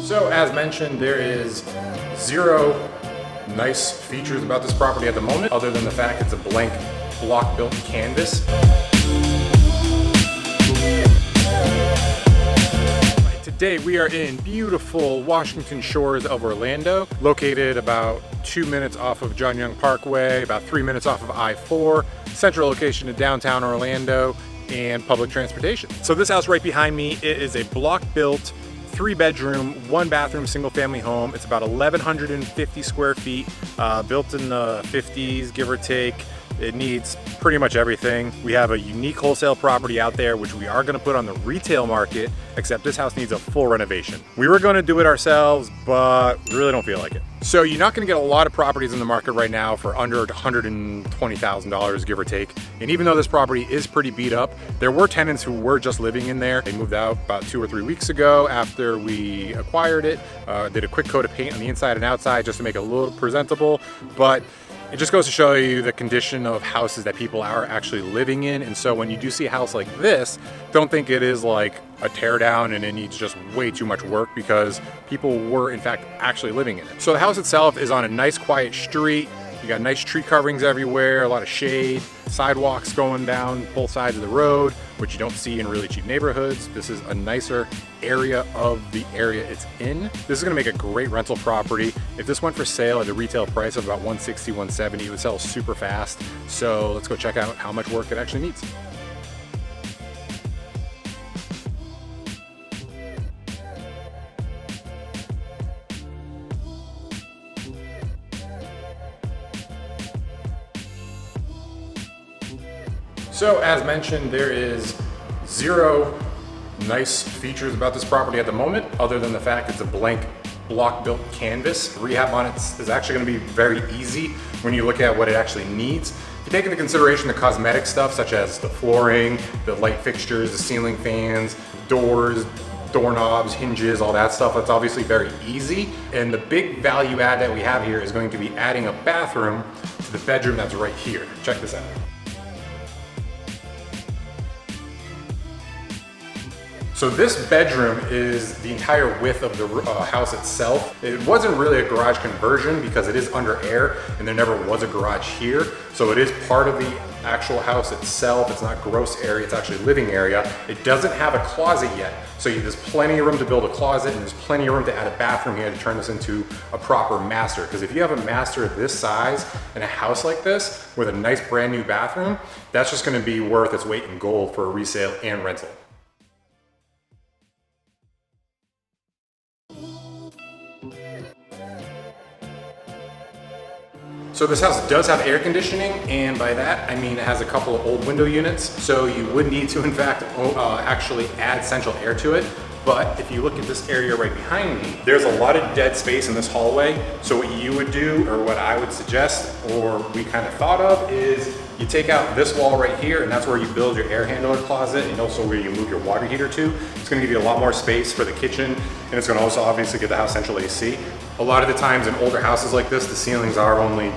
So as mentioned, there is zero nice features about this property at the moment, other than the fact it's a blank block built canvas. Today we are in beautiful Washington shores of Orlando, located about 2 minutes off of John Young Parkway, about 3 minutes off of I-4, central location in downtown Orlando, and public transportation. So this house right behind me, it is a block built 3-bedroom, 1-bathroom, single-family home. It's about 1,150 square feet, built in the 50s, give or take. It needs pretty much everything. We have a unique wholesale property out there, which we are gonna put on the retail market, except this house needs a full renovation. We were gonna do it ourselves, but we really don't feel like it. So you're not gonna get a lot of properties in the market right now for under $120,000, give or take. And even though this property is pretty beat up, there were tenants who were just living in there. They moved out about 2 or 3 weeks ago after we acquired it. Did a quick coat of paint on the inside and outside just to make it a little presentable, but it just goes to show you the condition of houses that people are actually living in. And so when you do see a house like this, don't think it is like a tear down and it needs just way too much work, because people were in fact actually living in it. So the house itself is on a nice quiet street. You got nice tree coverings everywhere, a lot of shade, sidewalks going down both sides of the road, which you don't see in really cheap neighborhoods. This is a nicer area of the area it's in. This is gonna make a great rental property. If this went for sale at a retail price of about $160, $170, it would sell super fast. So let's go check out how much work it actually needs. So as mentioned, there is zero nice features about this property at the moment, other than the fact it's a blank block built canvas. Rehab on it is actually gonna be very easy when you look at what it actually needs. If you take into consideration the cosmetic stuff, such as the flooring, the light fixtures, the ceiling fans, doors, doorknobs, hinges, all that stuff, that's obviously very easy. And the big value add that we have here is going to be adding a bathroom to the bedroom that's right here. Check this out. So this bedroom is the entire width of the house itself. It wasn't really a garage conversion because it is under air and there never was a garage here. So it is part of the actual house itself. It's not gross area, it's actually living area. It doesn't have a closet yet. So there's plenty of room to build a closet, and there's plenty of room to add a bathroom here to turn this into a proper master. Because if you have a master this size in a house like this with a nice brand new bathroom, that's just gonna be worth its weight in gold for a resale and rental. So this house does have air conditioning, and by that I mean it has a couple of old window units, so you would need to in fact actually add central air to it. But if you look at this area right behind me, there's a lot of dead space in this hallway. So what you would do, or what I would suggest, or we kind of thought of, is you take out this wall right here, and that's where you build your air handler closet, and also where you move your water heater to. It's gonna give you a lot more space for the kitchen, and it's gonna also obviously give the house central AC. A lot of the times in older houses like this, the ceilings are only,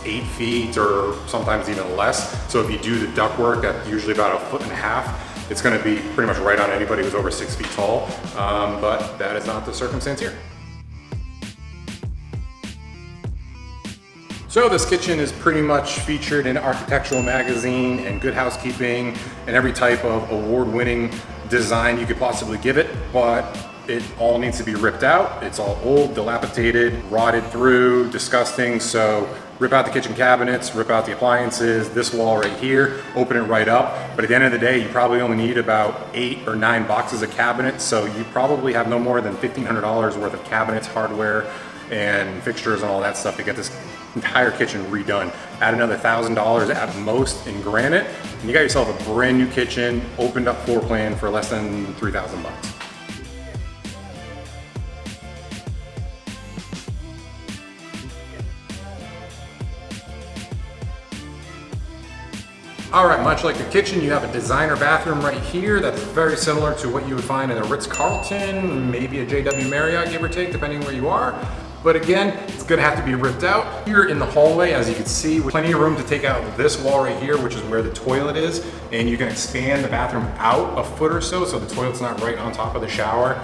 8 feet or sometimes even less. So if you do the ductwork at usually about 1.5 feet, it's gonna be pretty much right on anybody who's over 6 feet tall. But that is not the circumstance here. So this kitchen is pretty much featured in Architectural Magazine and Good Housekeeping and every type of award-winning design you could possibly give it, but it all needs to be ripped out. It's all old, dilapidated, rotted through, disgusting. So rip out the kitchen cabinets, rip out the appliances, this wall right here, open it right up. But at the end of the day, you probably only need about 8 or 9 boxes of cabinets. So you probably have no more than $1,500 worth of cabinets, hardware, and fixtures and all that stuff to get this entire kitchen redone. Add another $1,000 at most in granite, and you got yourself a brand new kitchen, opened up floor plan for less than 3,000 bucks. All right, much like the kitchen, you have a designer bathroom right here that's very similar to what you would find in a Ritz-Carlton, maybe a JW Marriott, give or take, depending where you are. But again, it's gonna have to be ripped out. Here in the hallway, as you can see, with plenty of room to take out this wall right here, which is where the toilet is, and you can expand the bathroom out a foot or so the toilet's not right on top of the shower.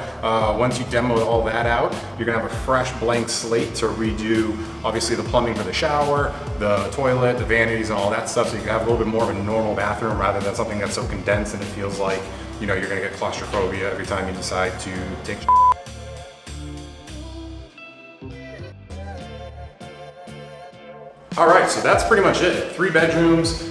Once you demo all that out, you're gonna have a fresh blank slate to redo, obviously, the plumbing for the shower, the toilet, the vanities, and all that stuff, so you can have a little bit more of a normal bathroom rather than something that's so condensed and it feels like, you know, you're gonna get claustrophobia every time you decide to take a All right, so that's pretty much it. 3 bedrooms,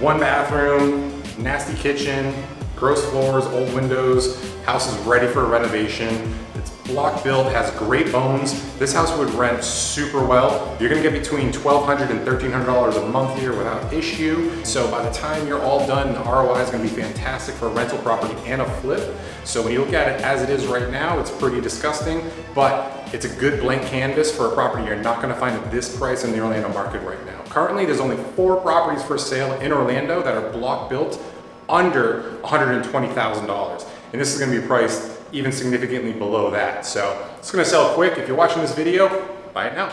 1 bathroom, nasty kitchen, gross floors, old windows. House is ready for a renovation. It's block built, has great bones. This house would rent super well. You're gonna get between $1,200 and $1,300 a month here without issue. So by the time you're all done, the ROI is gonna be fantastic for a rental property and a flip. So when you look at it as it is right now, it's pretty disgusting, but it's a good blank canvas for a property you're not gonna find at this price in the Orlando market right now. Currently, there's only 4 properties for sale in Orlando that are block built under $120,000. And this is gonna be priced even significantly below that. So it's gonna sell quick. If you're watching this video, buy it now.